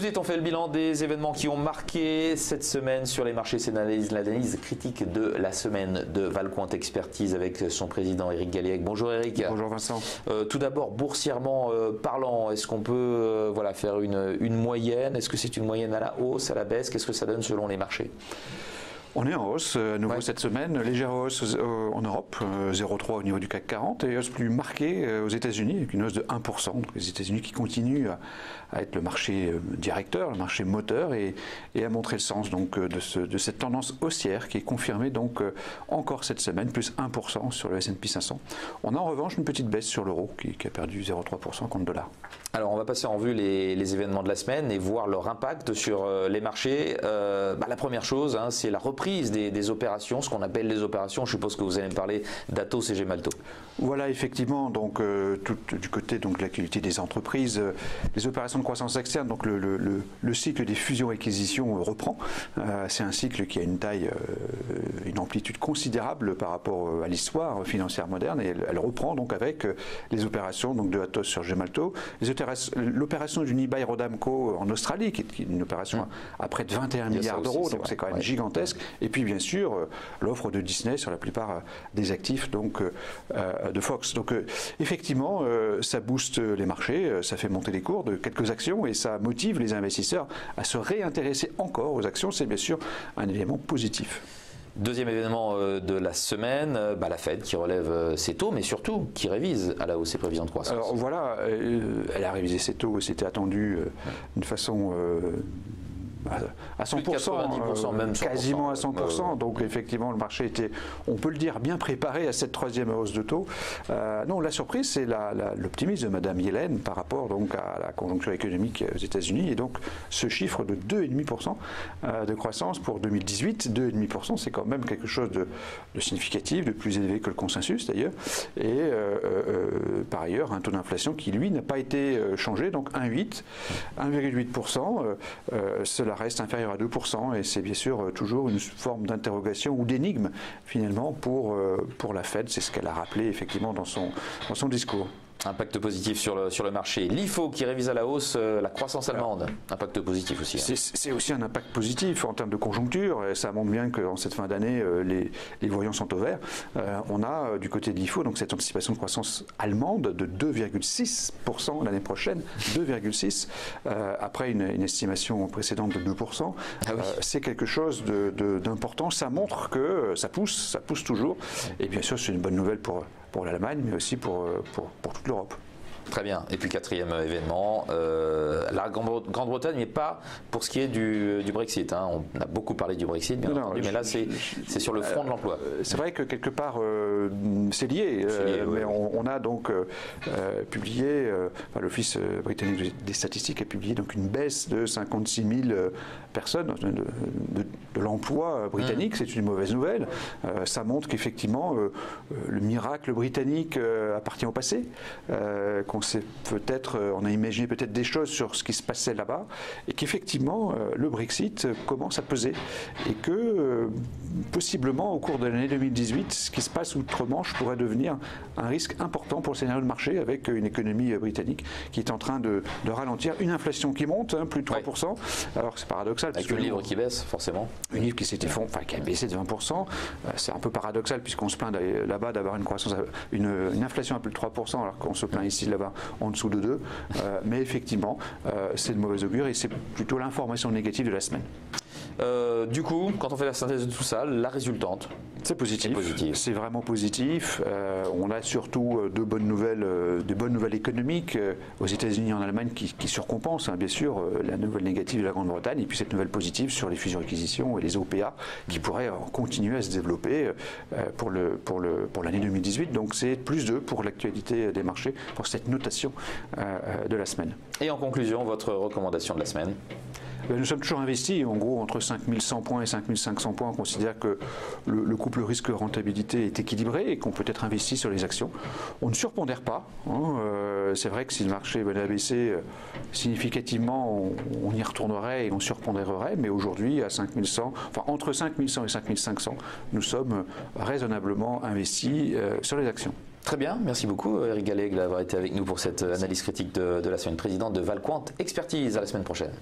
de suite, on fait le bilan des événements qui ont marqué cette semaine sur les marchés. C'est l'analyse critique de la semaine de Valcoint Expertise avec son président Éric Galiec. Bonjour Éric. Bonjour Vincent. Tout d'abord, boursièrement parlant, est-ce qu'on peut faire une moyenne? Est-ce que c'est une moyenne à la hausse, à la baisse? Qu'est-ce que ça donne selon les marchés? On est en hausse à nouveau cette semaine, légère hausse en Europe, 0,3 au niveau du CAC 40 et hausse plus marquée aux États-Unis avec une hausse de 1%. Donc les États-Unis qui continuent à être le marché directeur, le marché moteur et à montrer le sens donc de cette tendance haussière qui est confirmée donc encore cette semaine, plus 1% sur le S&P 500. On a en revanche une petite baisse sur l'euro qui a perdu 0,3% contre le dollar. Alors on va passer en revue les événements de la semaine et voir leur impact sur les marchés. La première chose, c'est la reprise des opérations, ce qu'on appelle les opérations. Je suppose que vous allez me parler d'Atos et Gemalto. Voilà, effectivement, donc tout du côté donc de l'activité des entreprises, les opérations de croissance externe, donc le cycle des fusions-acquisitions reprend. C'est un cycle qui a une taille, une amplitude considérable par rapport à l'histoire financière moderne et elle reprend donc avec les opérations donc de Atos sur Gemalto, l'opération d'Unibail-Rodamco en Australie, qui est une opération à près de 21 milliards d'euros, donc c'est quand même gigantesque. Et puis bien sûr l'offre de Disney sur la plupart des actifs donc de Fox. Donc effectivement ça booste les marchés, ça fait monter les cours de quelques actions et ça motive les investisseurs à se réintéresser encore aux actions. C'est bien sûr un élément positif. Deuxième événement de la semaine, la Fed qui relève ses taux, mais surtout qui révise à la hausse ses prévisions de croissance. Alors voilà, elle a révisé ses taux, c'était attendu d'une façon à 100%, 90%, même 100%, quasiment à 100%. Donc effectivement, le marché était, on peut le dire, bien préparé à cette troisième hausse de taux. Non, la surprise, c'est l'optimisme de Madame Yellen par rapport donc à la conjoncture économique aux États-Unis. Et donc ce chiffre de 2,5% de croissance pour 2018, 2,5%, c'est quand même quelque chose de significatif, de plus élevé que le consensus d'ailleurs. Et par ailleurs, un taux d'inflation qui, lui, n'a pas été changé, donc 1,8%. Cela reste inférieur à 2% et c'est bien sûr toujours une forme d'interrogation ou d'énigme finalement pour la Fed. C'est ce qu'elle a rappelé effectivement dans son discours. Impact positif sur le marché. L'IFO qui révise à la hausse la croissance allemande. Impact positif aussi. C'est aussi un impact positif en termes de conjoncture. Et ça montre bien qu'en cette fin d'année, les voyants sont au vert. On a du côté de l'IFO donc cette anticipation de croissance allemande de 2,6% l'année prochaine. 2,6% après une estimation précédente de 2%. Ah oui. C'est quelque chose d'important. Ça montre que ça pousse toujours. Et bien sûr, c'est une bonne nouvelle pour l'Allemagne, mais aussi pour toute l'Europe. Très bien. Et puis quatrième événement, la Grande-Bretagne, mais pas pour ce qui est du Brexit. On a beaucoup parlé du Brexit, bien entendu, mais là c'est sur le front de l'emploi. C'est vrai que quelque part c'est lié, mais on a donc publié, l'Office britannique des statistiques a publié donc une baisse de 56 000 personnes de l'emploi britannique. C'est une mauvaise nouvelle. Ça montre qu'effectivement le miracle britannique appartient au passé. On a imaginé peut-être des choses sur ce qui se passait là-bas et qu'effectivement le Brexit commence à peser et que possiblement au cours de l'année 2018, ce qui se passe outre-Manche pourrait devenir un risque important pour le scénario de marché avec une économie britannique qui est en train de ralentir, une inflation qui monte, plus de 3%. Ouais. Alors c'est paradoxal. Avec le livre qui baisse, forcément. Une livre qui qui a baissé de 20%. C'est un peu paradoxal puisqu'on se plaint là-bas d'avoir une inflation à plus de 3% alors qu'on se plaint ici là-bas en dessous de 2, mais effectivement c'est de mauvais augure et c'est plutôt l'information négative de la semaine. Du coup, quand on fait la synthèse de tout ça, la résultante, c'est positif. C'est vraiment positif. On a surtout des bonnes nouvelles économiques aux États-Unis et en Allemagne qui surcompensent, bien sûr, la nouvelle négative de la Grande-Bretagne et puis cette nouvelle positive sur les fusions-acquisitions et les OPA qui pourraient continuer à se développer pour l'année 2018. Donc c'est plus 2 pour l'actualité des marchés, pour cette notation de la semaine. Et en conclusion, votre recommandation de la semaine? Nous sommes toujours investis, en gros, entre 5100 points et 5500 points. On considère que le couple risque-rentabilité est équilibré et qu'on peut être investi sur les actions. On ne surpondère pas. C'est vrai que si le marché venait à baisser significativement, on y retournerait et on surpondérerait. Mais aujourd'hui, à 5100, entre 5100 et 5500, nous sommes raisonnablement investis sur les actions. Très bien, merci beaucoup Eric Gallet d'avoir été avec nous pour cette analyse critique de la semaine. Président de Valquant Expertise, à la semaine prochaine.